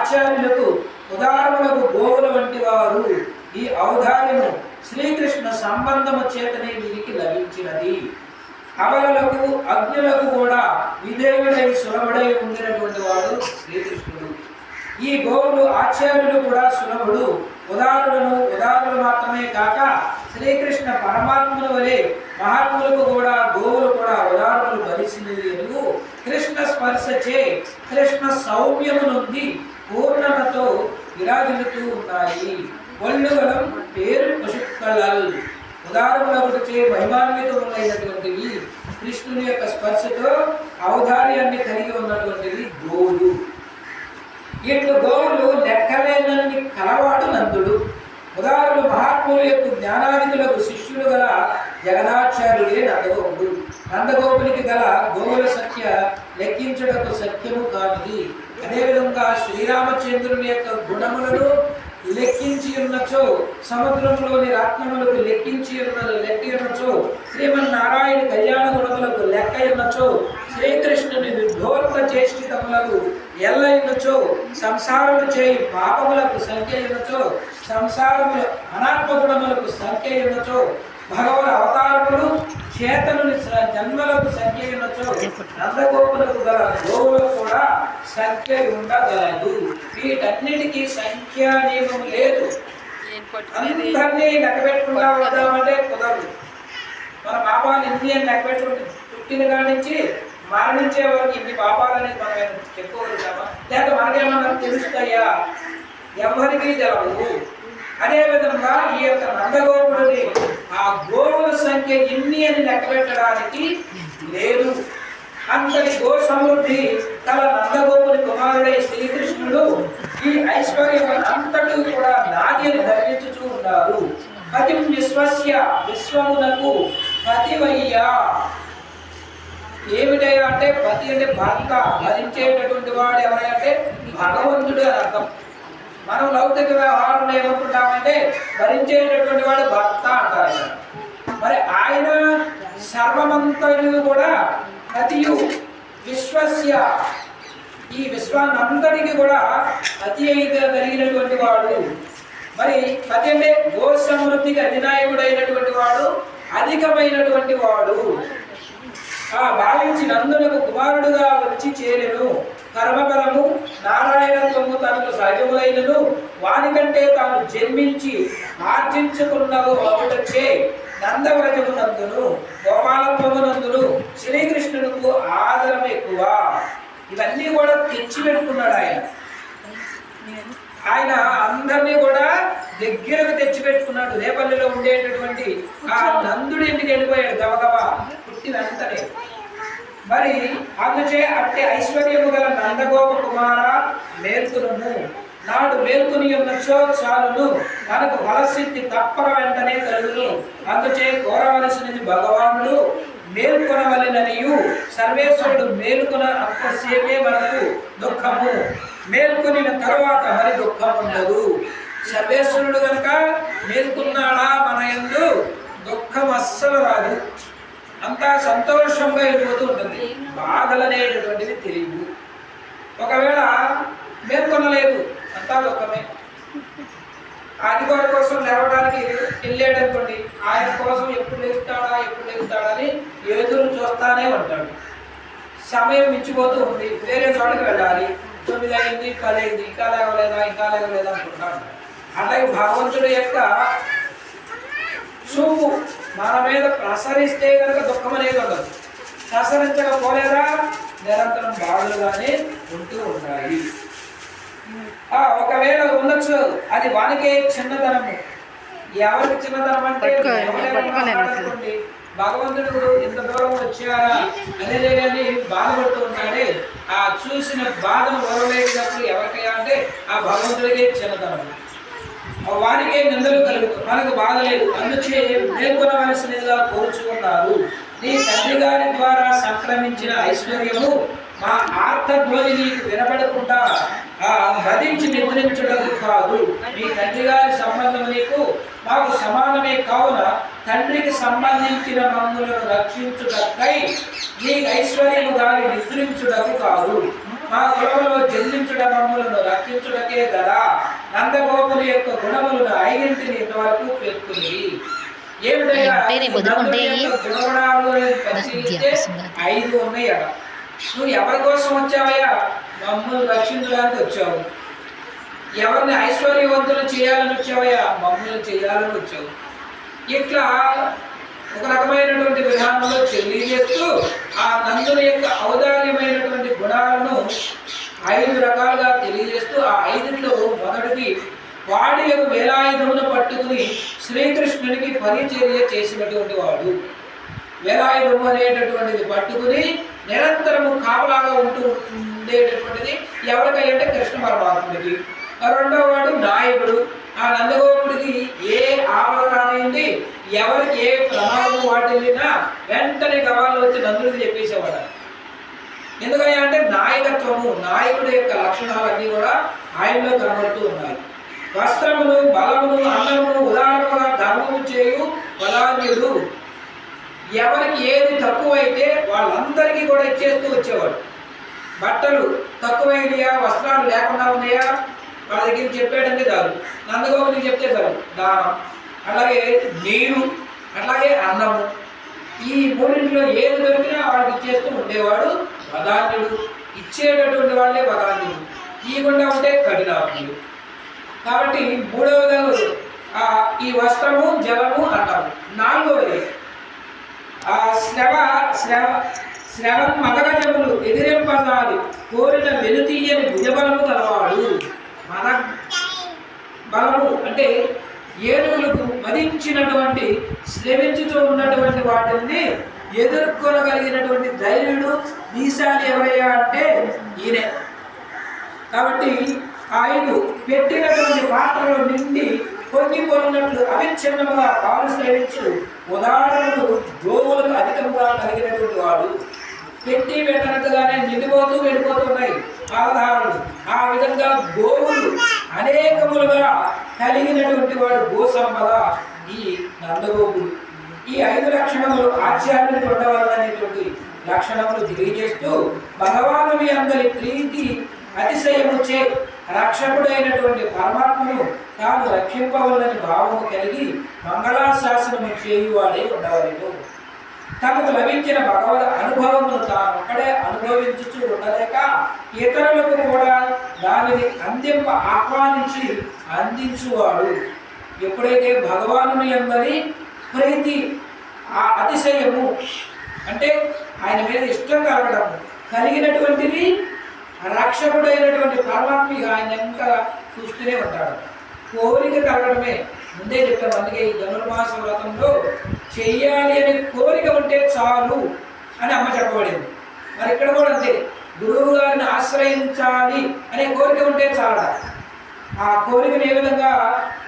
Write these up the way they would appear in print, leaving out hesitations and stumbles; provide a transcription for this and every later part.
ఆచార్యులకు ఉదారములకు గోవుల వంటి వారు. ఈ ఔదార్యము శ్రీకృష్ణ సంబంధము చేతనే వీరికి లభించినది. అబలలకు అజ్ఞులకు కూడా విధేయుడై సులభుడై ఉండినటువంటి వాడు శ్రీకృష్ణుడు. ఈ గోవులు ఆచార్యులు కూడా సులభుడు, ఉదారులు మాత్రమే కాక శ్రీకృష్ణ పరమాత్ముల వలె మహాత్ములకు కూడా గోవులు కూడా ఉదారులు భరిసినది. కృష్ణ స్పర్శచే కృష్ణ సౌమ్యము నుండి పూర్ణతతో విరాజిల్లుతూ ఉన్నాయి. ఒళ్ళుగలం పేరు పశుక్కలల్ ఉదారములచే మహిమాన్వితములైనటువంటివి. కృష్ణుని యొక్క స్పర్శతో ఔదార్యాన్ని కలిగి ఉన్నటువంటివి గోవులు. ఇట్లు గోవులు లెక్కలేనన్ని కలవాడు నందుడు. ఉదారులు మహాత్ములు యొక్క జ్ఞానాదికులకు శిష్యులు గల జగదాచార్యుడే నందగోపుడు. నందగోపునికి గల గోవుల సంఖ్య లెక్కించుటకు సత్యము కానిది. అదేవిధంగా శ్రీరామచంద్రుని యొక్క గుణములను లెక్కించి ఉన్నచో, సముద్రంలోని రత్నములకు లెక్కించి లెక్క ఉన్నచో, శ్రీమన్నారాయణ కళ్యాణ గుణములకు లెక్క ఉన్నచో, శ్రీకృష్ణుని నిర్ధోర్త చేష్టితములకు ఎల్ల ఉన్నచో, సంసారము చేయి పాపములకు సంఖ్య ఉన్నచో, సంసారముల అనాత్మ గుణములకు సంఖ్య ఉన్నచో, భగవద్ అవతారములు చేతనుని జన్మలకు సంఖ్య ఉన్నచో, నందగోపులకు గల గోవులకు కూడా సంఖ్య ఉండగలదు. వీటన్నిటికీ సంఖ్యా నియమం లేదు. అందరినీ లెక్క పెట్టుకుంటా వద్దామంటే కుదరదు. మన పాపాలు ఎన్ని అని లెక్క పెట్టుకుంటే పుట్టిన కాడి నుంచి మరణించే వరకు ఇన్ని పాపాలనేది మనం చెప్పుకోగలుగుతామా? లేక మనకేమన్నా తెలుస్తాయా? ఎవరికి తెలవదు. అదేవిధంగా ఈ యొక్క నందగోపుడిని ఆ గోవుల సంఖ్య ఎన్ని అని లెక్క పెట్టడానికి లేదు. అంతటి గో సమృద్ధి తన నందగోపుని కుమారుడై శ్రీకృష్ణుడు ఈ ఐశ్వర్యం అంతటి కూడా నాది అని ధరించుచూ ఉన్నారు. పతి విశ్వస్య విశ్వమునకు పతివయ్యా. ఏమిటయ్యా అంటే పతి అంటే భర్త, భరించేటటువంటి వాడు ఎవరంటే భగవంతుడు అని అర్థం. మనం లౌకిక వ్యవహారంలో ఏమనుకుంటామంటే భరించేటటువంటి వాడు భర్త అంటారు. మరి ఆయన సర్వమంతయు కూడా పతియు విశ్వస్య, ఈ విశ్వాన్నంతటికి కూడా అతి కలిగినటువంటి వాడు. మరి పతి అంటే గో సమృద్ధికి అధినాయకుడైనటువంటి వాడు, అధికమైనటువంటి వాడు. భావించి నందునకు కుమారుడుగా వచ్చి చేరెను. కర్మబలము నారాయణత్వము తనకు సహజములైనను వానికంటే తాను జన్మించి ఆర్జించుకున్నవు ఒకటొచ్చే నందవ్రజమునందును గోపాలత్వమునందును శ్రీకృష్ణునికి ఆదరం ఎక్కువ. ఇవన్నీ కూడా తెచ్చిపెట్టుకున్నాడు ఆయన అందరినీ కూడా దగ్గరకు తెచ్చిపెట్టుకున్నాడు. రేపల్లిలో ఉండేటటువంటి ఆ నందుడి ఇంటికి వెళ్ళిపోయాడు గబగబా పుట్టిన వెంటనే. మరి అందుచే అట్టి ఐశ్వర్యము గల నందగోప కుమార మేల్కొనుము. నాడు మేల్కొని ఉన్నచో చాలును, మనకు ఫలసిద్ధి తప్పక వెంటనే కలుగును. అందుచే కోరవలసినది భగవానుడు మేల్కొనవలెననియు సర్వేశ్వరుడు మేలుకొన అప్పసేపే మనకు దుఃఖము, మేల్కొనిన తరువాత మరి దుఃఖం ఉండదు. సర్వేశ్వరుడు కనుక మేల్కొన్నాడా మన యందు దుఃఖం అస్సలు రాదు. అంతా సంతోషంగా వెళ్ళిపోతూ ఉంటుంది. బాధలు అనేటటువంటివి తెలియదు. ఒకవేళ మేల్కొనలేదు అంతా దుఃఖమే. అధికారి కోసం నిలవడానికి వెళ్ళాడు అనుకోండి, ఆయన కోసం ఎప్పుడు లేస్తాడని ఎదురు చూస్తానే ఉంటాడు. సమయం మించిపోతూ ఉంది, వేరే చోటకి వెళ్ళాలి. 9 అయింది, 10 అయింది, ఇంకా లేవలేదా అనుకుంటాడు. అలాగే భగవంతుడి యొక్క చూపు మన మీద ప్రసరిస్తే కనుక దుఃఖం అనేది ఉండదు. ప్రసరించకపోలేదా నిరంతరం బాధలుగానే ఉంటూ ఉంటాయి. ఒకవేళ ఉండొచ్చు, అది వానికే చిన్నతనము. ఎవరికి చిన్నతనం అంటే భగవంతుడు ఇంత దూరం వచ్చారా అనేది బాధపడుతూ ఉంటాడే, ఆ చూసిన బాధను వరలేనప్పుడు ఎవరికైనా అంటే ఆ భగవంతుడికే చిన్నతనం. వారికే నిందలు కలుగుతాయి, మనకు బాధ లేదు. అందుచే మేల్కొనవలసినదిగా కోరుచుకున్నారు. నీ తండ్రి గారి ద్వారా సంక్రమించిన ఐశ్వర్యము మా ఆర్తధ్వని నీకు వినపడకుండా వధించి నిద్రించడం కాదు. మీ తండ్రి గారి సంబంధం నీకు మాకు సమానమే కావున తండ్రికి సంబంధించిన మమ్ములను రక్షించుటకై నీ ఐశ్వర్యము గారి నిద్రించుటకు కాదు. మా కులములో జన్మించుట మమ్ములను రక్షించుటకే కదా నందగోపుని యొక్క గుణములను ఐదింటిని ఇంతవరకు పేర్కొంది. ఏమిటయ్యా గుణగుణాలు పరిశీలిస్తే 5 ఉన్నాయి అట. నువ్వు ఎవరి కోసం వచ్చావయ్యా? మమ్మల్ని రక్షించడానికి వచ్చావు. ఎవరిని ఐశ్వర్యవంతులు చేయాలని వచ్చావయ్యా? మమ్మల్ని చేయాలని వచ్చావు. ఇట్లా ఒక రకమైనటువంటి విధానంలో తెలియజేస్తూ ఆ నందుని యొక్క ఔదార్యమైనటువంటి గుణాలను 5 రకాలుగా తెలియజేస్తూ ఆ 5లో మొదటిది వాడి యొక్క వేలాయుధమును పట్టుకుని శ్రీకృష్ణునికి పరిచర్య చేసినటువంటి వాడు. వేలాయుధము అనేటటువంటిది పట్టుకుని నిరంతరము కాపలాగా ఉండేటటువంటిది ఎవరికైతే కృష్ణ పరమాత్ముడికి. రెండవ వాడు నాయకుడు. ఆ నందగోపుడికి ఏ ఆపద రానింది, ఎవరికి ఏ ప్రమాదము వాటిల్లినా వెంటనే గవాళ్ళు వచ్చి నందుడికి చెప్పేసేవాడు. ఎందుకని అంటే నాయకత్వము, నాయకుడి యొక్క లక్షణాలన్నీ కూడా ఆయనలో కనబడుతూ ఉన్నాయి. వస్త్రమును, బలమును, అన్నమును ఉదాహరణగా ధర్మము చేయు బలాన్యుడు. ఎవరికి ఏది తక్కువైతే వాళ్ళందరికీ కూడా ఇచ్చేస్తూ వచ్చేవాడు. బట్టలు తక్కువైనయా, వస్త్రాలు లేకుండా ఉన్నాయా, వాళ్ళ దగ్గర చెప్పాడంటే చాలు. నందగోపునికి చెప్తే చాలు దానం. అలాగే నీరు, అట్లాగే అన్నము, ఈ మూడింటిలో ఏది దొరికినా వాడికి ఇచ్చేస్తూ ఉండేవాడు వదాన్యుడు. ఇచ్చేటటువంటి వాళ్ళే వదాన్యుడు. ఇవ్వకుండా ఉంటే కఠినాత్ముడు. కాబట్టి మూడవది ఈ వస్త్రము, జలము, అన్నము. నాలుగవది శ్రవం మదగజములు ఎదిరింపదాలి కోరిన వెనుతీయని భుజబలము గలవాడు. మన బలము అంటే ఏనుగులకు మదించినటువంటి శ్రమించుతూ ఉన్నటువంటి వాటిని ఎదుర్కొనగలిగినటువంటి ధైర్యుడు మీసాలి ఎవరయ్యా అంటే ఈయనే. కాబట్టి 5 పెట్టినటువంటి పాత్రలో నిండి పొంగిపోయినట్లు అవిచ్ఛిన్నముగా పాలు సేవించు ఉదాహరణలు గోవులకు అధికముగా కలిగినటువంటి వాడు. పెట్టి పెట్టినట్టుగానే నిండిపోతూ వెళ్ళిపోతున్నాయి ఆధారాలు. ఆ విధంగా గోవులు అనేకములుగా కలిగినటువంటి వాడు గోసంపద ఈ నందగోపుడు. ఈ 5 లక్షణములు ఆచార్యునికి ఉండవాలనేటువంటి లక్షణములు తెలియజేస్తూ భగవానుని అందరి ప్రీతి అతిశయముచే రక్షకుడైనటువంటి పరమాత్మను తాను రక్షింపవలని భావము కలిగి మంగళాశాసనము చేయువాడే ఉండవలేదు. తనకు లభించిన భగవద్ అనుభవమును తాను ఒక్కడే అనుభవించుచూ ఉండలేక ఇతరులకు కూడా దానిని ఆహ్వానించి అందించువాడు. ఎప్పుడైతే భగవానుని అందరి ప్రీతి ఆ అతిశయము అంటే ఆయన మీద ఇష్టం కలగడము కలిగినటువంటిది రక్షకుడైనటువంటి పరమాత్మ ఆయన ఇంకా చూస్తూనే ఉంటాడు. కోరిక కలగడమే ముందే చెప్తాను. అందుకే ఈ ధనుర్మాస వ్రతంలో చెయ్యాలి అనే కోరిక ఉంటే చాలు అని అమ్మ చెప్పబడింది. మరి ఇక్కడ కూడా అంతే, గురువు గారిని ఆశ్రయించాలి అనే కోరిక ఉంటే చాలా. ఆ కోరికను ఏ విధంగా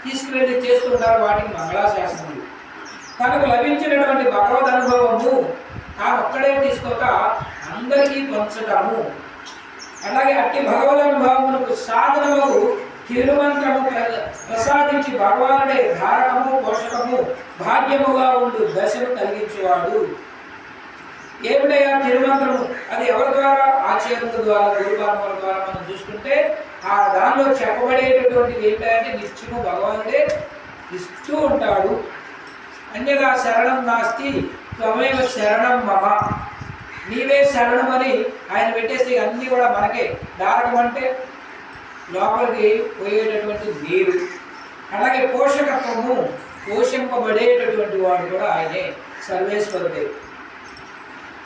తీసుకువెళ్ళి చేస్తుంటారు వాటికి మంగళాశాసనములు. తనకు లభించినటువంటి భగవద్ అనుభవము తాను ఒక్కడే తీసుకోక అందరికీ పంచటము. అలాగే అట్టి భగవదనుభవమునకు సాధనము తిరుమంత్రము ప్రసాదించి భగవానుడే ధారకము, పోషకము, భాగ్యముగా ఉండు దశను కలిగించేవాడు. ఏమిటయ్యా తిరుమంత్రము? అది ఎవరి ద్వారా? ఆచార్యుల ద్వారా, గురువారముల ద్వారా మనం చూసుకుంటే ఆ దానిలో చెప్పబడేటటువంటిది ఏంటంటే నిత్యము భగవానుడే ఇస్తూ ఉంటాడు. అన్యదా శరణం నాస్తి త్వమేవ శరణం మమ. నీవే శరణం అని ఆయన పెట్టేస్తే అన్నీ కూడా మనకే. దారకం అంటే లోపలికి పోయేటటువంటి నీరు. అలాగే పోషకత్వము, పోషింపబడేటటువంటి వాడు కూడా ఆయనే, సర్వేశ్వరుడే.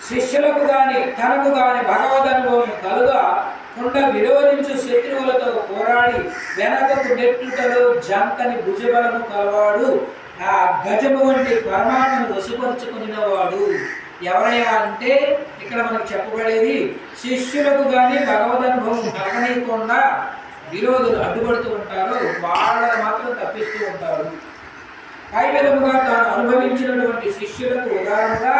శిష్యులకు కానీ తనకు కానీ భగవద్ అనుభవం కలుగా కుండ విరోధించు శత్రువులతో పోరాడి వెనకకు నెట్టుటలో జంకని భుజబలము కలవాడు. ఆ గజము వంటి పరమాత్మను వశపరుచుకునేవాడు. ఎవరయ్యా అంటే ఇక్కడ మనకు చెప్పబడేది శిష్యులకు కానీ భగవదనుభవం కలగనీయకుండా విరోధులు అడ్డుపడుతూ ఉంటారు, వాళ్ళని మాత్రం తప్పిస్తూ ఉంటారు. పై విధముగా తాను అనుభవించినటువంటి శిష్యులకు ఉదాహరణగా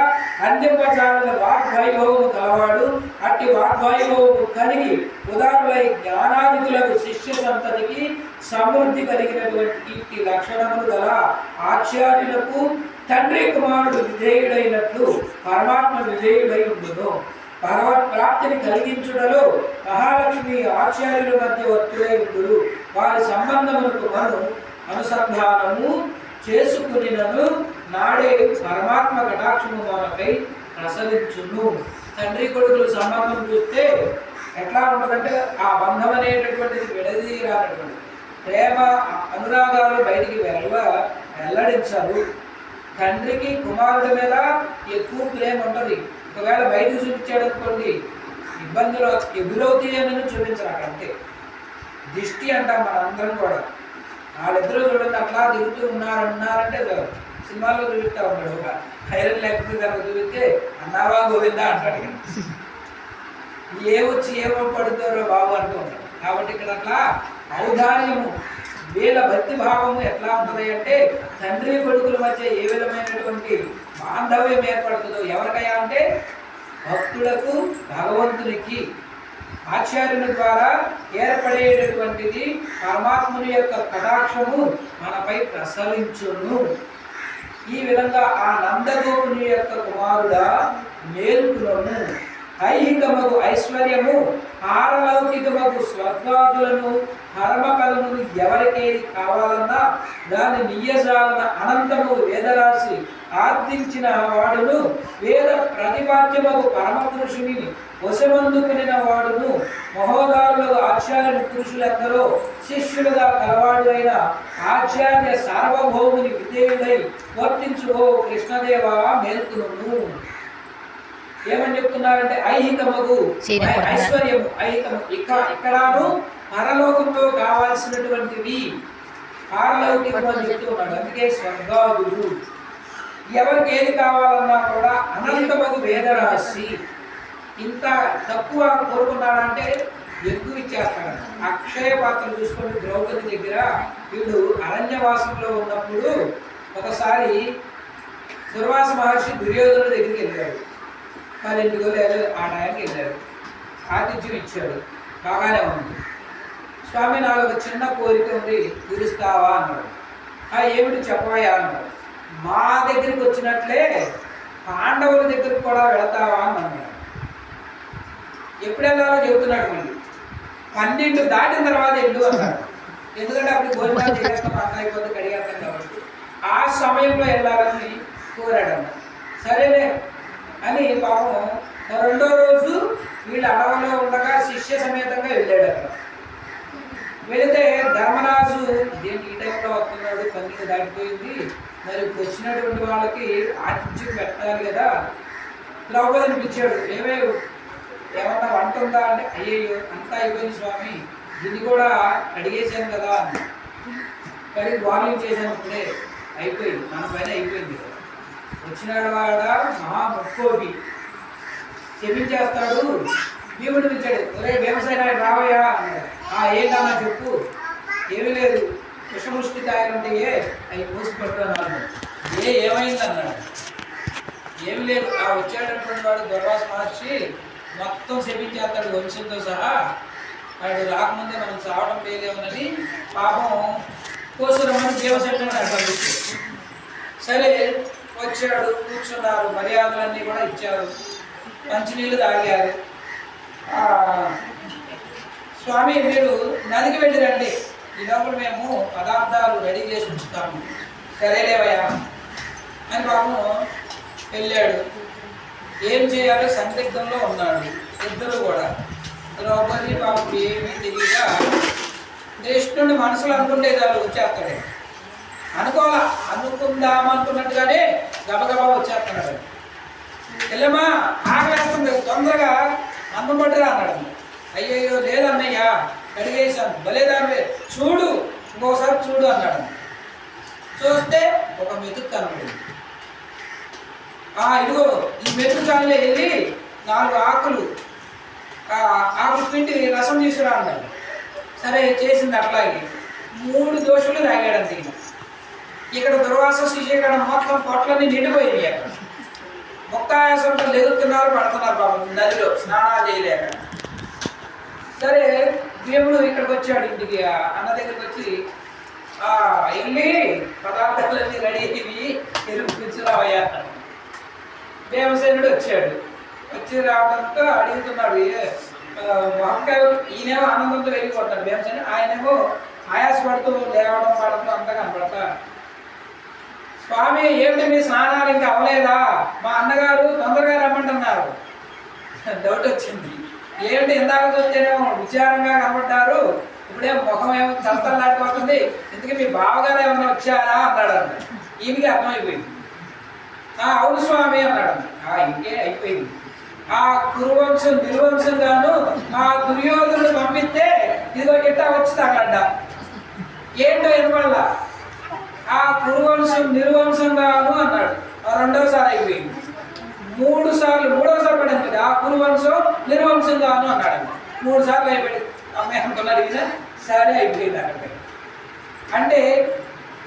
అందింపజాలని వాగ్వైభవము కలవాడు. అట్టి వాగ్వైభవము కలిగి ఉదాహరణై జ్ఞానాదికులకు శిష్య సంతతికి సమృద్ధి కలిగినటువంటి ఇట్టి లక్షణములు గల ఆచార్యులకు తండ్రి కుమారుడు విధేయుడైనట్లు పరమాత్మ విధేయుడై ఉండును. భగవత్ ప్రాప్తిని కలిగించుటలో మహాలక్ష్మి ఆచార్యుల మధ్య వర్తులై ఉందురు. వారి సంబంధములకు మనం అనుసంధానము చేసుకునినను నాడే పరమాత్మ కటాక్షము మనపై ప్రసరించును. తండ్రి కొడుకుల సంబంధం చూస్తే ఎట్లా ఉంటుందంటే ఆ బంధం అనేటటువంటిది విడదీరానటువంటి ప్రేమ అనురాగాలు బయటికి వెల్లడించరు. తండ్రికి కుమారుడి మీద ఎక్కువ ప్రేమ ఉంటుంది. ఒకవేళ బయటకు చూపించాడు అనుకోండి ఇబ్బందులు ఎదురవుతాయని చూపించరు. అక్కడ అంతే దిష్టి అంటాం మనందరం కూడా. వాళ్ళిద్దరూ చూడండి అట్లా తిరుగుతూ ఉన్నారంటే సినిమాలో చూపిస్తా ఉన్నాడు. ఒక హైరన్ లేకపోతే కనుక చూపిస్తే అన్నావా గోవిందా అంటాడు. ఏమొచ్చి ఏమో పడుతారో బాబు అంటూ ఉంటాడు. కాబట్టి ఇక్కడ అట్లా ఔదార్యము వీళ్ళ భక్తి భావము ఎట్లా ఉంటుంది అంటే తండ్రి కొడుకుల మధ్య ఏ విధమైనటువంటి బాంధవ్యం ఏర్పడుతుందో ఎవరికైనా అంటే భక్తులకు భగవంతునికి ఆచార్యుని ద్వారా ఏర్పడేటటువంటిది పరమాత్ముని యొక్క కటాక్షము మనపై ప్రసరించును. ఈ విధంగా ఆ నందగోపుని యొక్క కుమారుడా మేల్కులను ఐహికమగు ఐశ్వర్యము పారలౌకికమగు స్వర్గాదులను పరమపదములు ఎవరికేది కావాలన్నా దాని నియ్యజాలన అనంతము వేదరాశి ఆర్దించిన వాడును వేద ప్రతిపాద్యమగు పరమ పురుషుని వశమందుకునిన వాడును మహోదారులకు ఆచార్యుని పురుషులెందరో శిష్యులుగా కలవాడు అయిన ఆచార్య సార్వభౌముని విధేయుడై వర్తించుకో కృష్ణదేవ మేల్కును. ఏమని చెప్తున్నారంటే ఐహికమగు ఐశ్వర్యము ఐహికము ఇక్కడను పరలోకంలో కావాల్సినటువంటివి పారలౌకికము అని చెప్తూ ఉన్నాడు. అందుకే స్వర్గాదులు ఎవరికి ఏది కావాలన్నా కూడా అనంతమగు వేదరాశి. ఇంత తక్కువ కోరుకున్నాడంటే ఎక్కువ ఇచ్చేస్తాడు. అక్షయ పాత్ర చూసుకొని ద్రౌపది దగ్గర వీడు అరణ్యవాసంలో ఉన్నప్పుడు ఒకసారి దుర్వాస మహర్షి దుర్యోధనుడి దగ్గరికి వెళ్ళాడు. 10 రోజులు ఆ టైంకి వెళ్ళాడు. ఆతిథ్యం ఇచ్చాడు, బాగానే ఉంది. స్వామి నాకు ఒక చిన్న కోరిక ఉంది, తీరుస్తావా అన్నాడు. ఏమిటి చెప్పవయ్యా అన్నాడు. మా దగ్గరికి వచ్చినట్లే పాండవుల దగ్గరికి కూడా వెళతావా అని అన్నాడు. ఎప్పుడు వెళ్ళాలో చెబుతున్నాడు. మళ్ళీ 12 దాటిన తర్వాత వెళ్ళు అన్నాడు. ఎందుకంటే అప్పుడు భోజనాలు చేస్తాం అంత అయిపోతే కడిగేస్తాం కాబట్టి ఆ సమయంలో వెళ్ళాలని కోరాడన్న. సరేలే అని పాపం రెండో రోజు వీళ్ళు అడవిలో ఉండగా శిష్య సమేతంగా వెళ్ళాడు. అక్కడ వెళితే ధర్మరాజు దేనికి ఈ టైంలో వస్తున్నాడు, 12 దాటిపోయింది, మరి వచ్చినటువంటి వాళ్ళకి ఆతిథ్యం పెట్టాలి కదా. ద్రౌపదిని పిలిచాడు. ఏమన్నా వంట ఉందా అంటే అయ్యయ్యో అంతా అయిపోయింది స్వామి, దీన్ని కూడా అడిగేశాను కదా అని. కడిగి వార్నింగ్ చేశాను, ఇప్పుడే అయిపోయింది, మన పైన అయిపోయింది. వచ్చినాడు వాడ మహా ముక్కోటి క్షమించేస్తాడు. భీముడు పిలిచాడు. ఒరే వ్యవసాయ రావయ్యా అన్నాడు. ఏంటన్నా చెప్పు. ఏమీ లేదు, విషముష్టి కాయలు ఉంటాయే అవి మూసిపడుతున్నాను. ఏమైంది అన్నాడు. ఏమి లేదు, ఆ వచ్చేటటువంటి వాడు దుర్వాస మహర్షి మొత్తం శపించేస్తాడు వంశంతో సహా. వాడు రాకముందే మనం చావడం లేదేమోనని పాపం కోసురమ్మని జీవశక్తిని అర్థం. సరే వచ్చాడు, కూర్చున్నారు, మర్యాదలన్నీ కూడా ఇచ్చారు, మంచినీళ్ళు తాగారు. స్వామి మీరు నదికి వెళ్ళి రండి, ఈ లోపల మేము పదార్థాలు రెడీ చేసి ఉంచుతాము. సరేలేవయ్యా అని పాపం వెళ్ళాడు. ఏం చేయాలో సందిగ్ధంలో ఉన్నాడు ఇద్దరు కూడా. ద్రౌపది పాపం ఏమీ తెలియక కృష్ణుడి మనసులో అనుకుంటే చాలు వచ్చేస్తాడు. అనుకుందామనుకున్నట్టుగానే గబగబా వచ్చేస్తున్నాడు. వెళ్ళమ్మా ఆకలేస్తుంది, తొందరగా అన్నం పట్టురా అన్నాడు. అయ్యయ్యో లేదన్నయ్యా కడిగేశాను, భలేదాన్ని చూడు ఇంకోసారి చూడు అన్నాడు. చూస్తే ఒక మెతుకు కనపడింది. ఇదిగో ఈ మెతుకు చాలే వెళ్ళి 4 ఆకులు పిండి రసం తీసుకురా అన్నాడు. సరే చేసింది. అట్లాగే 3 దోషులు తాగాడంతే. ఇక్కడ దుర్వాస శిష్యగణ మొత్తం పొట్లన్నీ నిండిపోయింది. అక్కడ ముక్తాయాసంతో లెగుతున్నారు, పడుతున్నారు బాబు నదిలో స్నానాలు చేయలేక. సరే భీముడు ఇక్కడికి వచ్చాడు, ఇంటికి అన్న దగ్గరికి వచ్చి వెళ్ళి పదార్థాలన్నీ రెడీ అయ్యి పిలుచురావయ్యా. భీమసేనుడు వచ్చాడు. వచ్చి రావడంతో అడుగుతున్నాడు వంకాయ. ఈయనేమో ఆనందంతో వెళ్ళిపోతాడు భీమసేని, ఆయనేమో ఆయాసపడుతూ లేవడం పడటం అంతా కనపడతా. స్వామి ఏమిటి మీ స్నానాలు ఇంకా అవ్వలేదా? మా అన్నగారు తొందరగా రమ్మంటున్నారు. డౌట్ వచ్చింది, ఏమిటి ఇందాక వచ్చేనేమో విచారంగా కనబడ్డారు, ఇప్పుడే ముఖం ఏమో తలతల్లాడిపోతుంది, ఎందుకు మీ బావగారు ఏమన్నా వచ్చారా అన్నాడు అన్న. ఈయనకి అర్థమైపోయింది. అవును స్వామి అన్నాడు. ఇంకే అయిపోయింది. ఆ కురువంశం నిర్వంశంగాను మా దుర్యోధనుడు పంపిస్తే ఇదిగో గిట్ట వచ్చి తగలడ్డ. ఏంటో ఎందువల్ల? ఆ కురువంశం నిర్వంశంగాను అన్నాడు. రెండోసారి అయిపోయింది. మూడోసారి పడింది. ఆ కురువంశం నిర్వంశంగాను అన్నాడు. 3 సార్లు అయిపోయింది. అమ్మాయి అనుకున్నాడు కదా, సరే అయిపోయింది అక్కడ. అంటే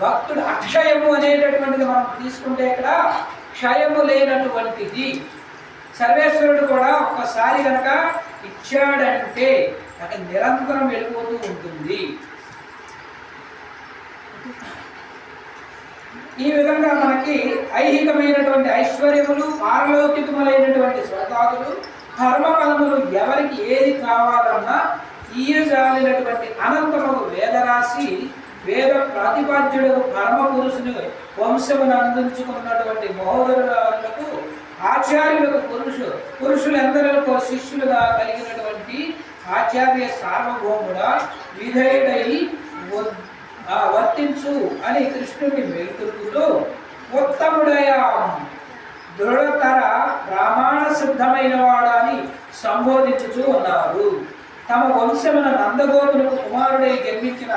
భక్తుడు అక్షయము అనేటటువంటిది మనం తీసుకుంటే ఇక్కడ క్షయము లేనటువంటిది. సర్వేశ్వరుడు కూడా ఒక్కసారి కనుక ఇచ్చాడంటే అక్కడ నిరంతరం వెళ్ళిపోతూ ఉంటుంది. ఈ విధంగా మనకి ఐహికమైనటువంటి ఐశ్వర్యములు, పారలౌకికములైనటువంటి స్వర్గాదులు, కర్మఫలములు ఎవరికి ఏది కావాలన్నా ఈయజాలినటువంటి అనంతరము వేదరాశి, వేద ప్రాతిపాద్యుడు పరమ పురుషుని వంశమును అందించుకున్నటువంటి మహోదరులకు, ఆచార్యులకు పురుషులందరికీ శిష్యులుగా కలిగినటువంటి ఆచార్య సార్వభౌముడా విధేయుడై వర్తించు అని కృష్ణుడిని మేల్కొలుపుతూ ఉత్తముడయ దృఢతర ప్రమాణ సిద్ధమైన వాడని సంబోధించుతూ ఉన్నారు. తమ వంశమున నందగోపులకు కుమారుడై జన్మించిన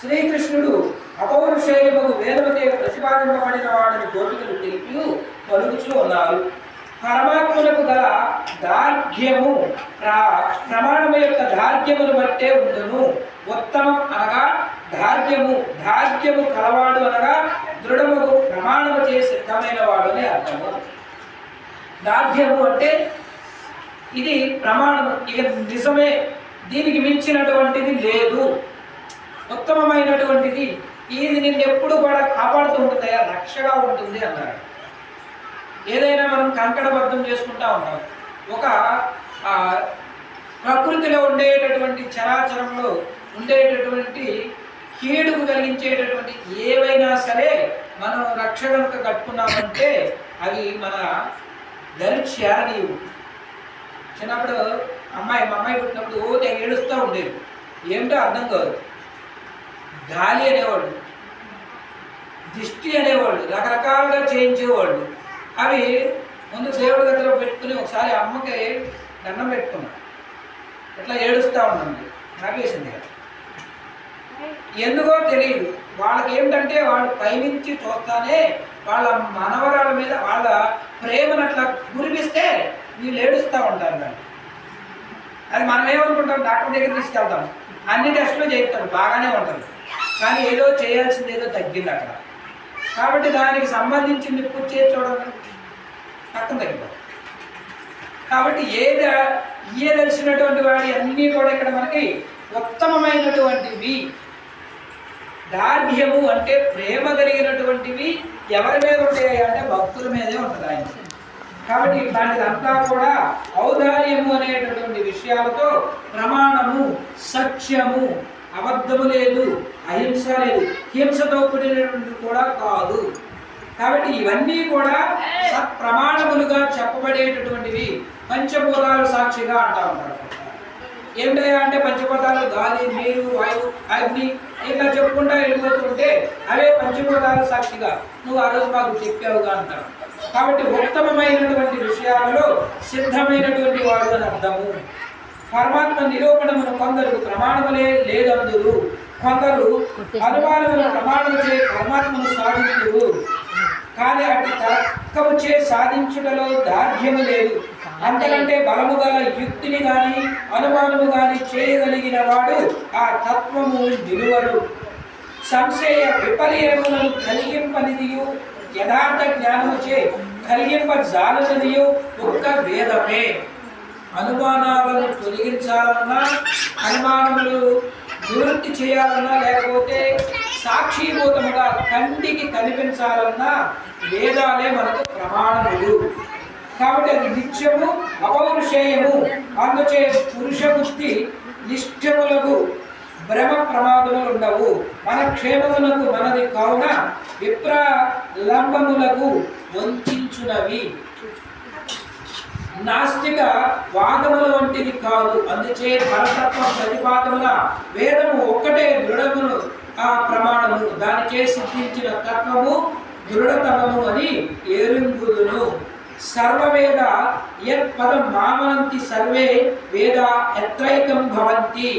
శ్రీకృష్ణుడు అపౌరుషేయముకు వేదవతే ప్రతిపాదింపబడిన వాడని గోపికలు తెలిపి పలుకుతూ ఉన్నారు. పరమాత్మలకు గల దార్ఘ్యము ప్రమాణము యొక్క దార్ఘ్యమును బట్టే ఉండును. ఉత్తమం అనగా దార్ఘ్యము కలవాడు అనగా దృఢముకు ప్రమాణము చేసి సిద్ధమైన వాడు అని అర్థము. దార్ఘ్యము అంటే ఇది ప్రమాణము, ఇక నిజమే, దీనికి మించినటువంటిది లేదు, ఉత్తమమైనటువంటిది, ఇది నిన్ను ఎప్పుడు కూడా కాపాడుతూ ఉంటుంది, రక్షగా ఉంటుంది అన్నారు. ఏదైనా మనం కంకణబద్ధం చేసుకుంటా ఉంటాం. ఒక ప్రకృతిలో ఉండేటటువంటి చరాచరంలో ఉండేటటువంటి కీడుకు కలిగించేటటువంటి ఏవైనా సరే మనం రక్ష కనుక కట్టుకున్నామంటే అవి మన దరి చేరనీవు. చిన్నప్పుడు మా అమ్మాయి పుట్టినప్పుడు తెగ ఏడుస్తూ ఉండేది. ఏమిటో అర్థం కాదు. గాలి అనేవాడు, దిష్టి అనేవాళ్ళు, రకరకాలుగా చేయించేవాళ్ళు. అవి ముందు దేవుడి దగ్గర పెట్టుకుని ఒకసారి అమ్మకి దండం పెట్టుకున్నాను. ఇట్లా ఏడుస్తూ ఉండండి, నాగేసింది. ఎందుకో తెలియదు వాళ్ళకి. ఏమిటంటే వాళ్ళు పైనుంచి చూస్తానే వాళ్ళ మనవరాల మీద వాళ్ళ ప్రేమను అట్లా కురిపిస్తే వీళ్ళు ఏడుస్తూ ఉంటారు. దాన్ని అది మనం ఏమనుకుంటాం, డాక్టర్ దగ్గర తీసుకెళ్తాం, అన్ని టెస్టులు చేయిస్తాం, బాగానే ఉంటుంది, కానీ ఏదో చేయాల్సింది ఏదో తగ్గింది అక్కడ. కాబట్టి దానికి సంబంధించింది పూర్తి చేసి చూడండి, పక్కన తగ్గిపోతుంది. కాబట్టి తెలిసినటువంటి వాడి అన్నీ కూడా ఇక్కడ మనకి ఉత్తమమైనటువంటివి. దార్ఢ్యము అంటే ప్రేమ కలిగినటువంటివి ఎవరి మీద ఉంటాయి అంటే భక్తుల మీదే ఉంటుంది ఆయన. కాబట్టి ఇట్లాంటిదంతా కూడా ఔదార్యము అనేటటువంటి విషయాలతో ప్రమాణము, సత్యము, అబద్ధము లేదు, అహింస లేదు, హింసతో కూడినటువంటి కూడా కాదు. కాబట్టి ఇవన్నీ కూడా సత్ప్రమాణములుగా చెప్పబడేటటువంటివి. పంచభూతాలు సాక్షిగా అంటా ఉంటారు. ఏమిటయా అంటే పంచభూతాలు గాలి, నీరు, వాయువు, అగ్ని ఇట్లా చెప్పుకుంటా వెళ్ళిపోతుంటే అవే పంచభూతాలు సాక్షిగా నువ్వు ఆ రోజు మాకు చెప్పావుగా అంటారు. కాబట్టి ఉత్తమమైనటువంటి విషయాలలో సిద్ధమైనటువంటి వాడు అని అర్థము. పరమాత్మ నిరూపణమును కొందరు ప్రమాణములే లేదందురు, కొందరు అనుమానమును ప్రమాణము చే పరమాత్మను సాధించురు. కానీ అటు తర్కము చే సాధించుటలో దార్ఢ్యము లేదు. అంతకంటే బలము గల యుక్తిని గాని అనుమానము గాని చేయగలిగిన వాడు ఆ తత్వము నిలువడు. సంశయ విపర్యములను కలిగింపనిదియు యథార్థ జ్ఞానము చే కలిగింపజాలనిదియు ఒక్క వేదమే. అనుమానాలను తొలగించాలన్నా, అనుమానములు నివృత్తి చేయాలన్నా, లేకపోతే సాక్షిభూతముగా కంటికి కనిపించాలన్నా వేదాలే మనకు ప్రమాణములు. కాబట్టి అది నిత్యము అపౌరుషేయము. అందుచే పురుష బుద్ధి నిష్ఠములకు భ్రమ ప్రమాదములు ఉండవు. మన క్షేమములకు మనది కావున విప్రలంబములకు వంచునవి. నాస్తిక వాదముల వంటిది కాదు. అందుచే పరతత్వ ప్రతిపాదముల వేదము ఒక్కటే దృఢమును ఆ ప్రమాణము. దానిచే సిద్ధించిన తత్వము దృఢతమము అని ఎరుంగుదును. సర్వవేద యత్పదం మామనంతి సర్వే వేద యత్రైకం భవంతి.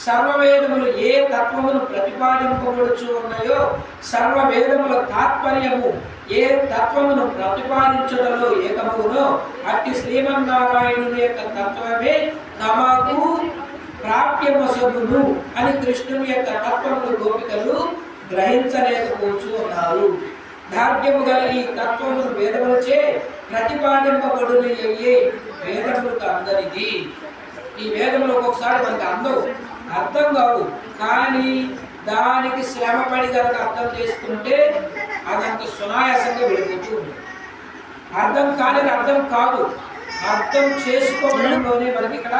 సర్వవేదములు ఏ తత్వమును ప్రతిపాదింపబడుచు ఉన్నాయో సర్వవేదముల తాత్పర్యము ఏ తత్వమును ప్రతిపాదించడంలో ఏకమగునో అట్టి శ్రీమన్నారాయణుని యొక్క తత్వమే తమకు ప్రాప్యమసగును అని కృష్ణుని యొక్క తత్వములు గోపికలు గ్రహించలేకపోతూ ఉన్నారు. దార్ఢ్యము గల ఈ తత్వమును వేదములచే ప్రతిపాదింపబడును అయ్యే వేదములకు అందరిది. ఈ వేదములు ఒక్కొక్కసారి మనకు అర్థం కావు, కానీ దానికి శ్రమపడి కనుక అర్థం చేసుకుంటే అదంత సునాయాసంగా వెళ్ళిపోతూ ఉంది. అర్థం కానిది అర్థం కాదు, అర్థం చేసుకోవడంలోనే మనకి ఇక్కడ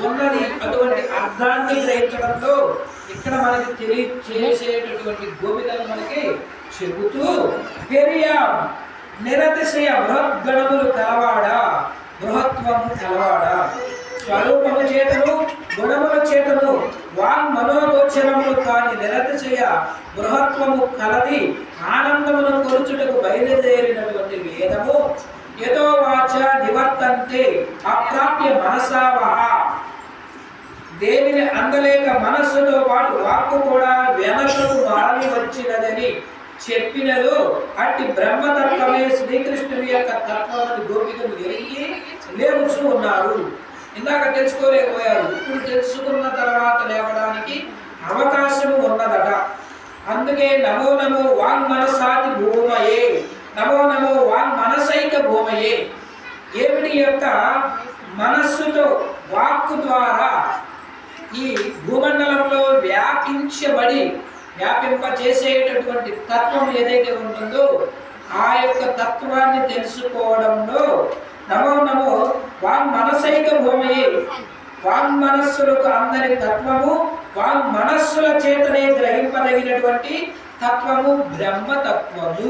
ఉన్నది. అటువంటి అర్థాన్ని గ్రహించడంలో ఇక్కడ మనకి తెలియచేసేటటువంటి గోపికలు మనకి చెబుతూ పెరియా నిరతిశయ బృహద్గణములు కలవాడా, బృహత్వము కలవాడా, స్వరూపము చేతను గుణముల చేతను వాన్ మనోగోచరములు కాని నిరతిశయ బృహత్వము కలది ఆనందమును కొలుచుటకు బయలుదేరినటువంటి వేదము యతో వాచ నివర్తంతే అప్రాప్య మనసావహ. దేనిని అందలేక మనస్సుతో పాటు వాక్కు కూడా వెనకకు మారి వచ్చినదని చెప్పినదో అట్టి బ్రహ్మతత్వమే శ్రీకృష్ణుని యొక్క తత్వమని గోపికలు ఎరిగి లేవుచూ ఉన్నారు. ఇందాక తెలుసుకోలేకపోయారు, ఇప్పుడు తెలుసుకున్న తర్వాత లేవడానికి అవకాశము ఉన్నదట. అందుకే నమో నమో వాంగ్ మనసాది భూమయే, నమో నమో వాంగ్ మనసైక భూమయే. ఏమిటి యొక్క మనస్సుతో వాక్కు ద్వారా ఈ భూమండలంలో వ్యాపింపచేసేటటువంటి తత్వం ఏదైతే ఉంటుందో ఆ యొక్క తత్వాన్ని తెలుసుకోవడంలో నమో నమో వాంగ్ మనసైక భూమయే. వాంగ్ మనస్సులకు అందరి తత్వము, వాంగ్ మనస్సుల చేతనే గ్రహింపదగినటువంటి తత్వము బ్రహ్మతత్వము.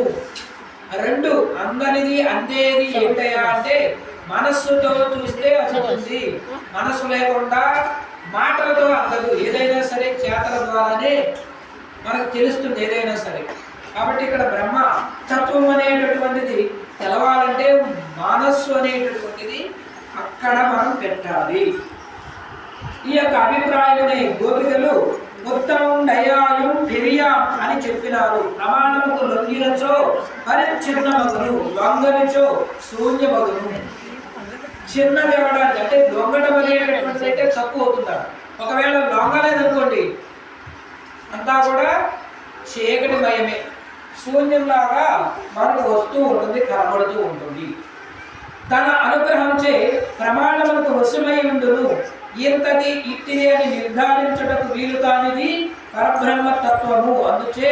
రెండు అందరిది అందేది ఏమిటయా అంటే మనస్సుతో చూస్తే అందుతుంది, మనస్సు లేకుండా మాటలతో అందదు. ఏదైనా సరే చేతల ద్వారానే మనకు తెలుస్తుంది ఏదైనా సరే. కాబట్టి ఇక్కడ బ్రహ్మ తత్వం అనేటటువంటిది తెలవాలంటే మనస్సు అనేటటువంటిది అక్కడ మనం పెట్టాలి. ఈ యొక్క అభిప్రాయమునే గోపికలు ఉత్తమం నయాయం దివ్యం అని చెప్పినారు. ప్రమాణముకు లొంగినచో పరిచ్ఛిన్నమగును, లొంగనిచో శూన్యమగును. చిన్నది ఇవ్వడానికి అంటే దొంగటం అనేటటువంటిది అయితే తక్కువ అవుతుంటాడు. ఒకవేళ లొంగలేదనుకోండి అంతా కూడా చీకటి మయమే, శూన్యంలాగా మనకు వస్తూ ఉంటుంది, కనబడుతూ ఉంటుంది. తన అనుగ్రహంచే ప్రమాణములకు వశమై ఉండును. ఇంతది ఇట్టిది అని నిర్ధారించుటకు వీలు కానిది పరబ్రహ్మ తత్వము. అందుచే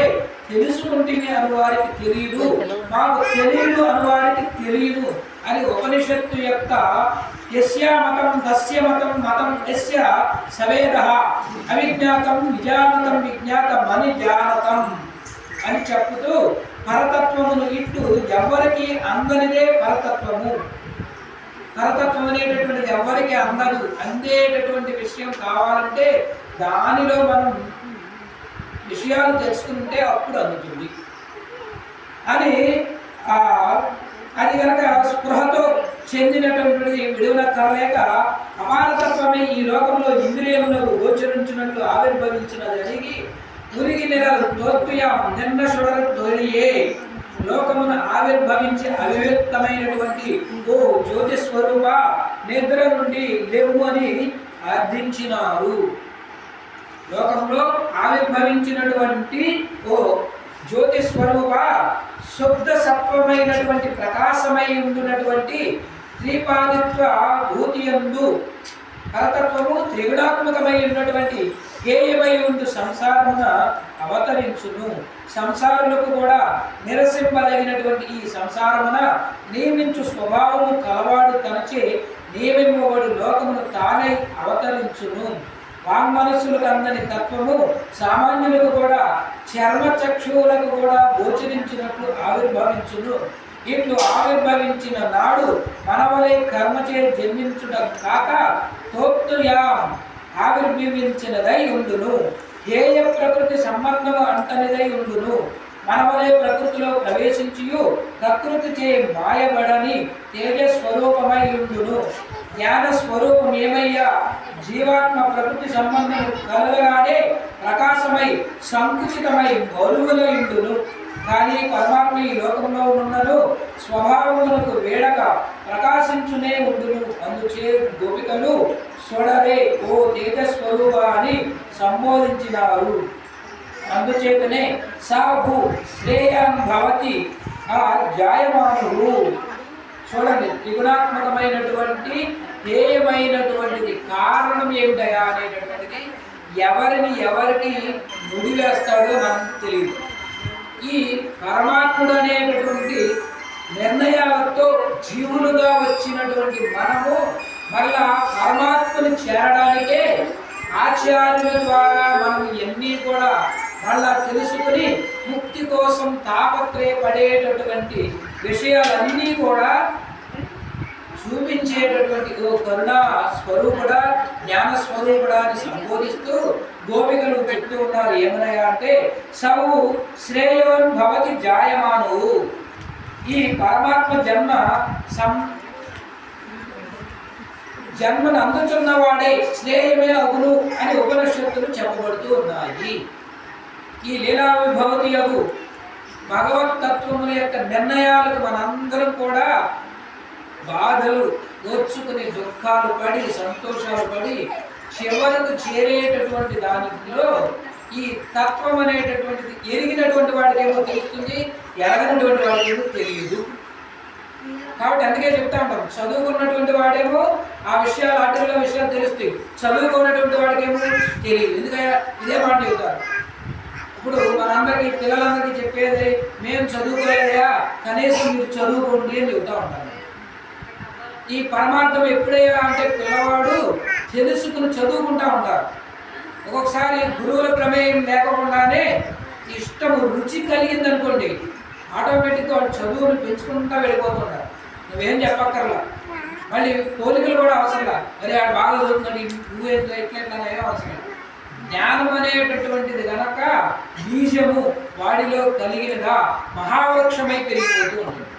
తెలుసుకుంటేనే అనువారికి తెలియదు, మాకు తెలియదు అనువారికి తెలియదు అని ఉపనిషత్తు యొక్క యస్య మతం తస్య మతం మతం యస్య సవేదః అవిజ్ఞాతం విజానతం విజ్ఞాతం అని జానతం అని చెప్పుతూ పరతత్వమును ఇట్టు ఎవరికి అందనిదే పరతత్వము. పరతత్వం అనేటటువంటిది ఎవరికి అందదు. అందేటటువంటి విషయం కావాలంటే దానిలో మనం విషయాలు తెలుసుకుంటే అప్పుడు అందుతుంది అని అది కనుక స్పృహతో చెందినటువంటిది విడుదల కాలేక అపారతత్వమే ఈ లోకంలో ఇంద్రియములకు గోచరించినట్లు ఆవిర్భవించినది అడిగి ఉరికి నెలలు తోత్తుయం నిన్న సుడరు తోలియే లోకమును ఆవిర్భవించి అవివ్యక్తమైనటువంటి ఓ జ్యోతిస్వరూప నిద్ర నుండి లేవు అని అర్థించినారు. లోకంలో ఆవిర్భవించినటువంటి ఓ జ్యోతిస్వరూప శుద్ధ సత్వమైనటువంటి ప్రకాశమై ఉండినటువంటి త్రిపాదిత్వ భూతియందు పరతత్వము త్రిగుణాత్మకమై ఉన్నటువంటి హేయమై ఉండు సంసారమున అవతరించును. సంసారులకు కూడా నిరసింపదగినటువంటి ఈ సంసారమున నియమించు స్వభావము కలవాడు తనచే నియమింపబడు లోకమును తానై అవతరించును. వాంగ్మనస్సులకు అందని తత్వము సామాన్యులకు కూడా చర్మచక్షువులకు కూడా గోచరించినట్లు ఆవిర్భవించును. ఇట్లు ఆవిర్భవించిన నాడు మనవలే కర్మచే జన్మించుట కాక తోక్తుయాం ఆవిర్భవించినదై ఉండును. హేయ ప్రకృతి సంబంధము అంటనిదై ఉండును. మనవలే ప్రకృతిలో ప్రవేశించియు ప్రకృతి చే మాయబడని తేజస్వరూపమై ఉండును. జ్ఞాన స్వరూపం ఏమయ్యా జీవాత్మ ప్రకృతి సంబంధం కలగగానే ప్రకాశమై సంకుచితమై బరువులై ఉండును. కానీ పరమాత్మ ఈ లోకంలో ఉన్నను స్వభావమునకు వేడక ప్రకాశించునే ఉండును. అందుచే గోపికలు సొడరే ఓ తేజస్వరూప అని సంబోధించినారు. అందుచేతనే సాహు శ్రేయాన్ భవతి ఆ జాయమానుడు. చూడండి, త్రిగుణాత్మకమైనటువంటి హేయమైనటువంటిది కారణం ఏమిటయా అనేటటువంటిది ఎవరికి ముడివేస్తాడో మనకు తెలియదు. ఈ పరమాత్ముడు అనేటటువంటి నిర్ణయాలతో జీవులుగా వచ్చినటువంటి మనము మళ్ళా పరమాత్మను చేరడానికే ఆచార్యుల ద్వారా మనం ఎన్ని కూడా మళ్ళా తెలుసుకుని ముక్తి కోసం తాపత్రయపడేటటువంటి విషయాలన్నీ కూడా చూపించేటటువంటి ఓ కరుణా స్వరూపుడా జ్ఞాన స్వరూపుడా అని సంబోధిస్తూ గోపికలు చెప్తూ ఉన్నారు. ఏమనయా అంటే సౌ శ్రేయోన్ భవతి జాయమాను. ఈ పరమాత్మ జన్మను అందుచున్నవాడే శ్రేయమే అగును అని ఉపనిషత్తులు చెప్పబడుతూ ఉన్నాయి. ఈ లీలా విభవతి అగు భగవతత్వముల యొక్క నిర్ణయాలకు మనందరం కూడా బాధలు ఓర్చుకుని దుఃఖాలు పడి సంతోషాలు పడి చివరకు చేరేటటువంటి దానిలో ఈ తత్వం అనేటటువంటిది ఎరిగినటువంటి వాడికి ఏమో తెలుస్తుంది, ఎరగనటువంటి వాడికి ఏమో తెలియదు. కాబట్టి అందుకే చెప్తా ఉంటాం, చదువుకున్నటువంటి వాడేమో ఆ విషయాలు ఆటల విషయాలు తెలుస్తాయి, చదువుకున్నటువంటి వాడికేమో తెలియదు. ఎందుకంటే ఇదే మాట చెబుతారు. ఇప్పుడు మనందరికీ పిల్లలందరికీ చెప్పేది మేము చదువుకోలేదా, కనీసం మీరు చదువుకోండి అని చెబుతూ ఉంటాను. ఈ పరమార్థం ఎప్పుడైనా అంటే పిల్లవాడు తెలుసుకుని చదువుకుంటూ ఉంటారు. ఒక్కొక్కసారి గురువుల ప్రమేయం లేకుండానే ఇష్టము రుచి కలిగింది అనుకోండి, ఆటోమేటిక్గా వాడు చదువును పెంచుకుంటూ వెళ్ళిపోతుంటారు. నువ్వేం చెప్పక్కర్లా, మళ్ళీ పోలికలు కూడా అవసరంలా. అరే ఆడు బాగా చదువుతుంది నువ్వేంటో ఎట్లా ఏం అవసరం. జ్ఞానం అనేటటువంటిది కనుక బీజము వాడిలో కలిగినగా మహావృక్షమై పెరిగిపోతూ ఉంటుంది.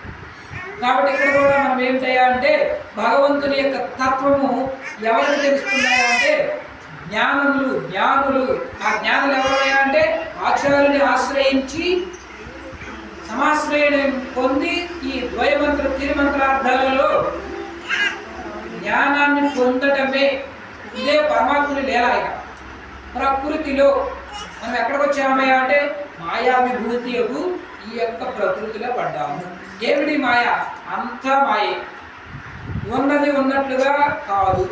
కాబట్టి ఇక్కడ కూడా మనం ఏం చేయాలంటే భగవంతుని యొక్క తత్వము ఎవరికి తెలుస్తున్నాయా అంటే జ్ఞానులు. ఆ జ్ఞానులు ఎవరయ్యా అంటే ఆచార్యుని ఆశ్రయించి సమాశ్రయం పొంది ఈ ద్వయమంత్ర తిరుమంత్రార్థాలలో జ్ఞానాన్ని పొందటమే ఇదే పరమాత్ముని లీలాయ. ప్రకృతిలో మనం ఎక్కడికి వచ్చామయ్యా అంటే మాయా విభూతియకు ఈ యొక్క ప్రకృతిలో పడ్డాము. ఏమిటి మాయ? అంతా మాయే. ఉన్నది ఉన్నట్లుగా కాదు,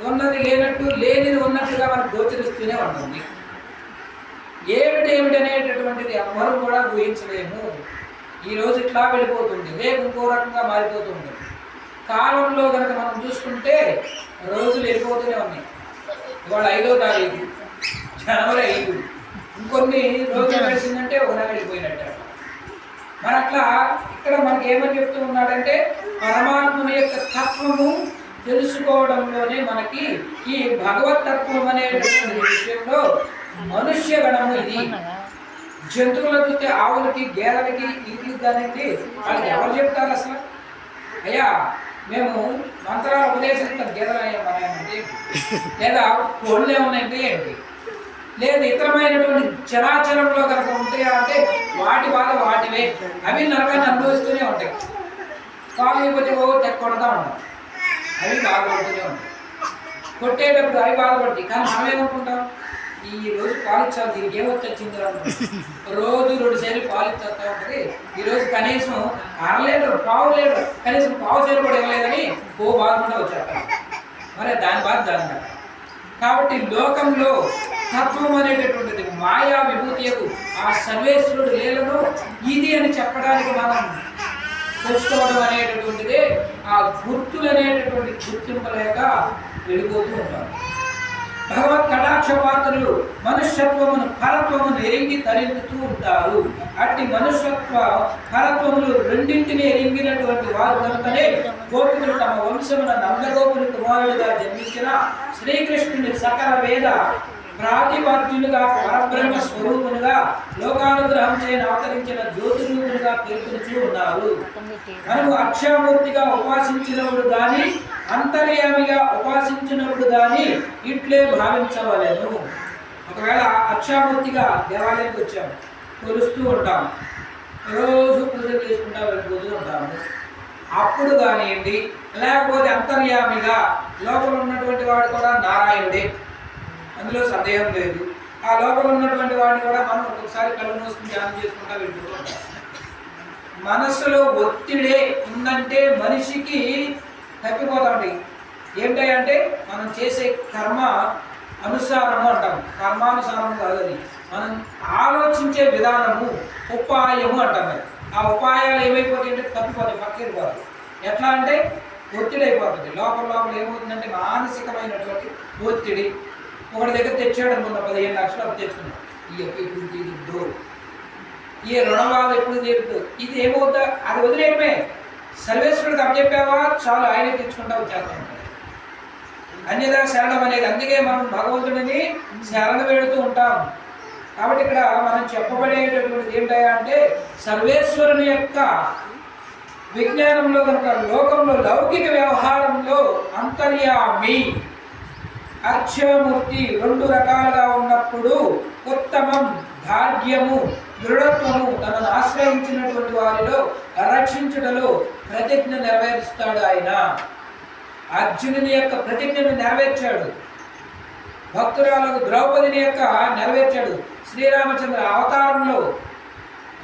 ఉన్నది లేనట్టు, లేనిది ఉన్నట్లుగా మనకు గోచరిస్తూనే ఉంటుంది. ఏమిటి అనేటటువంటిది ఎవరు కూడా ఊహించలేము. ఈరోజు ఇట్లా వెళ్ళిపోతుంది, రేపు ఇంకో రకంగా మారిపోతుంది. కాలంలో కనుక మనం చూసుకుంటే రోజులు వెళ్ళిపోతూనే ఉన్నాయి. ఇవాళ 5వ తారీఖు జనవరి 5, ఇంకొన్ని రోజులు కలిసిందంటే ఒక నెల వెళ్ళిపోయినట్టు. మరి అట్లా ఇక్కడ మనకి ఏమని చెప్తూ ఉన్నాడంటే పరమాత్మ యొక్క తత్వము తెలుసుకోవడంలోనే మనకి ఈ భగవతత్వం అనేటువంటి విషయంలో మనుష్య గణము ఇది. జంతువుల చూస్తే ఆవులకి గేదెలకి ఇంటికి కానివ్వండి వాళ్ళకి ఎవరు చెప్తారు అసలు? అయ్యా మేము మంత్రాలు ఉపదేశిస్తాం గేదెలు అయ్యామంటే, లేదా కోళ్ళు ఏమన్నాయంటే ఏంటి, లేదా ఇతరమైనటువంటి చరాచరంలో కనుక ఉంటాయా అంటే వాటి బాధ వాటివే, అవి నరకాన్ని అనుభవిస్తూనే ఉంటాయి. కాలు అయిపోతే కొడతా ఉంటాం, అవి బాధపడుతూనే ఉంటాయి. కొట్టేటప్పుడు అవి బాధపడతాయి. కానీ మనం ఏమనుకుంటాం, ఈ రోజు పాలిచ్చాలి, దీనికి ఏమొచ్చింది అనుకుంటాం. రోజు 2 సార్లు పాలిచ్చేస్తూ ఉంటుంది. ఈరోజు కనీసం 1/2 లీటర్, 1/4 లీటర్, కనీసం 1/4 సార్లు కూడా ఇవ్వలేదని బాధపడే వచ్చేస్తాం. మరి దాని బాధ దాని. కాబట్టి లోకంలో తత్వం అనేటటువంటిది మాయా విభూతియకు ఆ సర్వేశ్వరుడు లీలను ఇది అని చెప్పడానికి మనం తెలుసుకోవడం అనేటటువంటిది ఆ గుర్తులు అనేటటువంటి గుర్తింపు లేక వెళ్ళిపోతూ ఉంటారు. భగవత్ కటాక్ష పాత్రలు మనుష్యత్వమును పరత్వమును ఎరింగి తరింపుతూ ఉంటారు. అట్టి మనుష్యత్వ పరత్వములు రెండింటినీ ఎరింగినటువంటి వారు కనుకనే గోపికులు తమ వంశమున నందగోపుని కుమారుడిగా జన్మించిన శ్రీకృష్ణుని సకల వేద ప్రాతిపాద్యులుగా పరబ్రహ్మ స్వరూపునిగా లోకానుగ్రహం చేయని అవతరించిన జ్యోతిరూపునిగా పేర్కొంటూ ఉన్నారు. మనము అక్షయమూర్తిగా ఉపాసించినప్పుడు గాని అంతర్యామిగా ఉపాసించినప్పుడు గాని ఇట్లే భావించవలెను. ఒకవేళ అక్షయమూర్తిగా దేవాలయానికి వచ్చాము, కొలుస్తూ ఉంటాం, రోజు పూజ చేసుకుంటా వెళ్ళిపోతూ ఉంటాము, అప్పుడు కానివ్వండి, లేకపోతే అంతర్యామిగా లోపల ఉన్నటువంటి వాడు కూడా నారాయణుడే, అందులో సందేహం లేదు. ఆ లోపల ఉన్నటువంటి వాడిని కూడా మనం ఒక్కొక్కసారి కళ్ళు మూసుకుని ధ్యానం చేసుకుంటా వెళ్ళిపోతూ ఉంటాం. మనస్సులో ఒత్తిడే ఉందంటే మనిషికి తప్పిపోతాండి. ఏంటంటే మనం చేసే కర్మ అనుసారము అంటాం, కర్మానుసారం కాదని మనం ఆలోచించే విధానము ఉపాయము అంటాం. ఆ ఉపాయాలు ఏమైపోతాయి అంటే తప్పిపోతాయి, పక్కకి పోతాయి. ఎట్లా అంటే ఒత్తిడి అయిపోతుంది. లోపల ఏమవుతుందంటే మానసికమైనటువంటి ఒత్తిడి. ఒకటి దగ్గర తెచ్చాడు అనుకున్నా, 15 లక్షలు అప్పు తెచ్చుకున్నాం, ఈ అప్పు ఎప్పుడు తీరుద్దు, ఈ రుణవాదం ఎప్పుడు తీరుద్దు, ఇది ఏమవుద్దా అది వదిలేయడమే. సర్వేశ్వరుడికి అప్పచెప్పావా చాలు, ఆయనే తెచ్చుకుంటా వచ్చేస్తా ఉంటాడు. అన్యదా శరణం అనేది, అందుకే మనం భగవంతుడిని శరణ వేడుతూ ఉంటాం. కాబట్టి ఇక్కడ మనం చెప్పబడేటటువంటిది ఏంటయ్యా అంటే సర్వేశ్వరుని యొక్క విజ్ఞానంలో కనుక లోకంలో లౌకిక వ్యవహారంలో అంతర్యామి అక్షయమూర్తి 2 రకాలుగా ఉన్నప్పుడు ఉత్తమం భాగ్యము దృఢత్వము తనను ఆశ్రయించినటువంటి వారిలో రక్షించుటలో ప్రతిజ్ఞ నెరవేరుస్తాడు. ఆయన అర్జునుని యొక్క ప్రతిజ్ఞను నెరవేర్చాడు, భక్తురాలకు ద్రౌపదిని యొక్క నెరవేర్చాడు. శ్రీరామచంద్ర అవతారంలో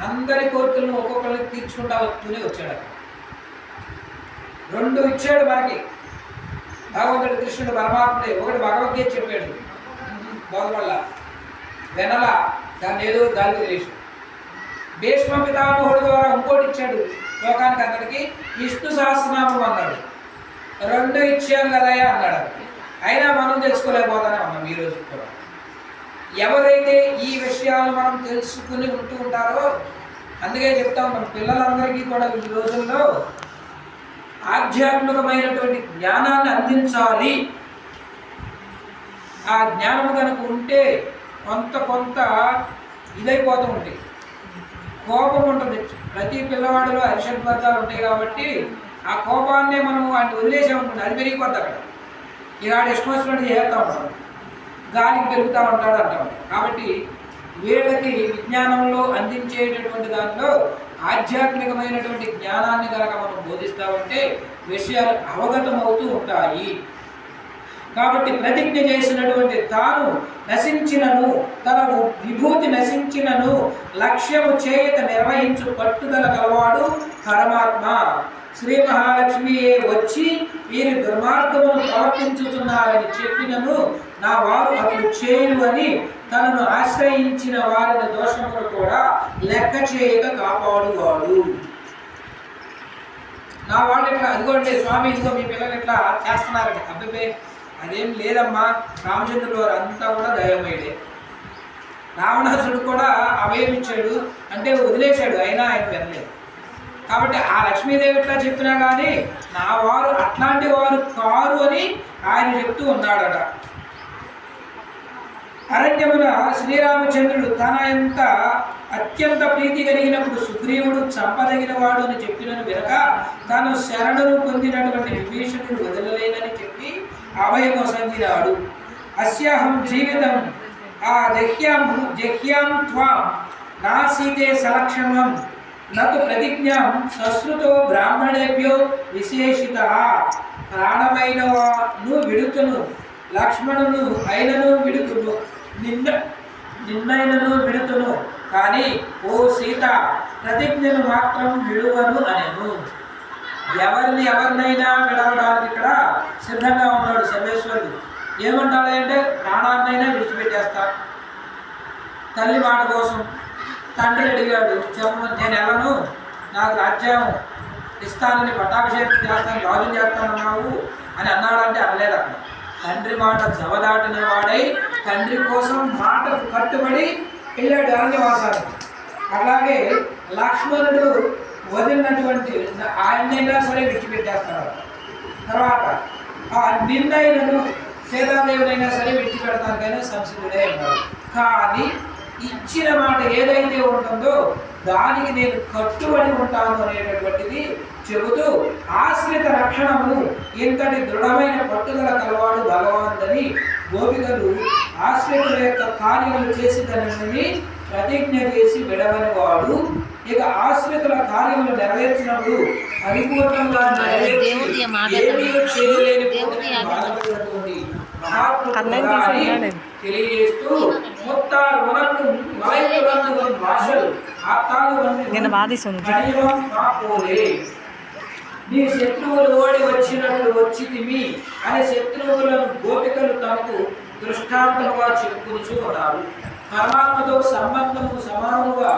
అందరి కోరికలను ఒక్కొక్కరిని తీర్చుకుంటా వస్తూనే వచ్చాడు. 2 ఇచ్చాడు మనకి భగవంతుడు కృష్ణుడు పరమాత్ముడే. ఒకటి భగవద్గీత చెప్పాడు, బాగుపల్ల వెనల దాన్ని ఏదో గాలి వదిలేసి. భీష్మ పితామహుడు ద్వారా ఇంకోటి ఇచ్చాడు లోకానికి అందరికీ, విష్ణు సహస్రనామం అన్నాడు. 2 ఇచ్చాను కదయ్యా అన్నాడు. అయినా మనం తెలుసుకోలేకపోతానే ఉన్నాం ఈరోజు కూడా. ఎవరైతే ఈ విషయాలు మనం తెలుసుకుని ఉంటూ ఉంటారో, అందుకే చెప్తా ఉన్నాం పిల్లలందరికీ కూడా ఈ రోజుల్లో ఆధ్యాత్మికమైనటువంటి జ్ఞానాన్ని అందించాలి. ఆ జ్ఞానం కనుక ఉంటే కొంత ఇదైపోతూ ఉంటాయి. కోపం ఉంటుంది, ప్రతి పిల్లవాడిలో అరిషడ్వర్గాలు ఉంటాయి కాబట్టి ఆ కోపాన్నే మనం వాడిని వదిలేసామనుకుంటే అది పెరిగిపోద్ది. అక్కడ ఇక ఆడు ఇష్టం వచ్చినట్టు చేస్తూ ఉంటాడు, గాలికి పెరుగుతూ ఉంటాడు అంటాం. కాబట్టి వీళ్ళకి విజ్ఞానంలో అందించేటటువంటి దానిలో ఆధ్యాత్మికమైనటువంటి జ్ఞానాన్ని కనుక మనం బోధిస్తామంటే విషయాలు అవగతం అవుతూ ఉంటాయి. కాబట్టి ప్రతిజ్ఞ చేసినటువంటి తాను నశించినను, తన విభూతి నశించినను లక్ష్యము చేయక నిర్వహించు పట్టుదల కలవాడు పరమాత్మ. శ్రీ మహాలక్ష్మియే వచ్చి వీరి దుర్మార్గమును ప్రవర్తించుతున్నారని చెప్పినను నా వారు అప్పుడు చేయరు అని తనను ఆశ్రయించిన వారిని దోషమును కూడా లెక్క చేయక కాపాడువాడు. నా వాళ్ళు ఇట్లా అదిగోండి స్వామి, ఇదిగో మీ పిల్లలు ఇట్లా చేస్తున్నారంటే అబ్బాయి అదేం లేదమ్మా. రామచంద్రుడు వారు అంతా కూడా దయమయ్యే. రావణాసుడు కూడా అభయమిచ్చాడు అంటే వదిలేశాడు, అయినా ఆయన వినలేదు. కాబట్టి ఆ లక్ష్మీదేవి ఇట్లా చెప్పినా కానీ నా వారు అట్లాంటి వారు కారు అని ఆయన చెప్తూ ఉన్నాడట. అరణ్యమున శ్రీరామచంద్రుడు తన ఎంత అత్యంత ప్రీతి కలిగినప్పుడు సుగ్రీవుడు చంపదగిన వాడు అని చెప్పినను వినక తాను శరణను పొందినటువంటి విభీషణుడు వదలలేనని చెప్పి అభయమొసంగినాడు. అస్యాహం జీవితం ఆ జహ్యాం త్వాం నా సీతే సలక్షణం నతు ప్రతిజ్ఞాం సశ్రుతో బ్రాహ్మణేభ్యో విశేషిత. ప్రాణమైనను విడుతును, లక్ష్మణును అయినను విడుతును, నిన్నైనను విడుతును, కానీ ఓ సీత ప్రతిజ్ఞను మాత్రం విడువను అనెను. ఎవరినైనా విడవడానికి ఇక్కడ సిద్ధంగా ఉన్నాడు సర్వేశ్వరుడు. ఏమంటాడు అంటే ప్రాణాన్నైనా విడిచిపెట్టేస్తా తల్లి మాట కోసం. తండ్రి అడిగాడు, చెప్పమని, నేను వెళ్ళను, నాకు రాజ్యం ఇస్తానని పట్టాభిషేకం చేస్తాను, రాజు చేస్తానన్నావు అని అన్నాడంటే అనలేదు. అక్కడ తండ్రి మాట జవదాటిన వాడై తండ్రి కోసం మాటకు కట్టుబడి వెళ్ళాడు అరణ్యవాసానికి. అలాగే లక్ష్మణుడు వదిలినటువంటి ఆయనైనా సరే విడిచిపెట్టేస్తాడు. తర్వాత ఆ నిన్నైనను సీతాదేవుడైనా సరే విడిచిపెడతానికైనా సంసిద్ధుడే అన్నాడు. కానీ ఇచ్చిన మాట ఏదైతే ఉంటుందో దానికి నేను కట్టుబడి ఉంటాను అనేటటువంటిది చెబుతూ ఆశ్రిత రక్షణము ఇంతటి దృఢమైన పట్టుదల కలవాడు భగవానుడని గోపికలు ఆశ్రితుల యొక్క కార్యములు చేసిదని ప్రతిజ్ఞ చేసి విడవని వాడు ఇక ఆశ్రితుల కార్యములు నెరవేర్చినప్పుడు పరిపూర్ణంగా చేయలేని తెలియజేస్తూ నీ శత్రువులు ఓడి వచ్చినట్లు వచ్చి తిమి అనే శత్రువులను గోపికలు తమకు దృష్టాంతముగా చెప్పుకుంటూ ఉన్నారు. పరమాత్మతో సంబంధము సమానముగా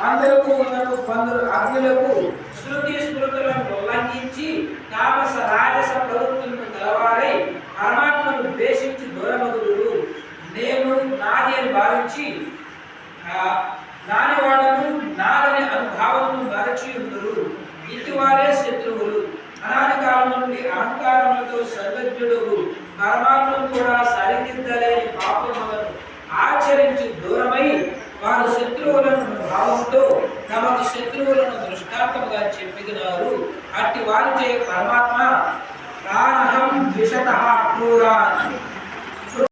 అందరకు ఉన్నను కొందరు అగ్నులకు శృతి స్మృతులను ఉల్లంఘించి తామస రాజస ప్రవృత్తులను కలవారై పరమాత్మను ద్వేషించి దూరమగుదురు. నేను నాది అని భావించి నాని వాడను నాదని అనుభావమును మరచి ఉందరు. ఇటువారే శత్రువులు. అనాది కాలం నుండి అహంకారములతో సర్వజ్ఞుడు పరమాత్మను కూడా సరిదిద్దలేని పాపములను ఆచరించి దూరమై వారు శత్రువులను భావంతో తమకు శత్రువులను దృష్టాంతముగా చెప్పినారు. అట్టి వారిచే పరమాత్మ ప్రాణహం ద్విషతః క్రూరాన్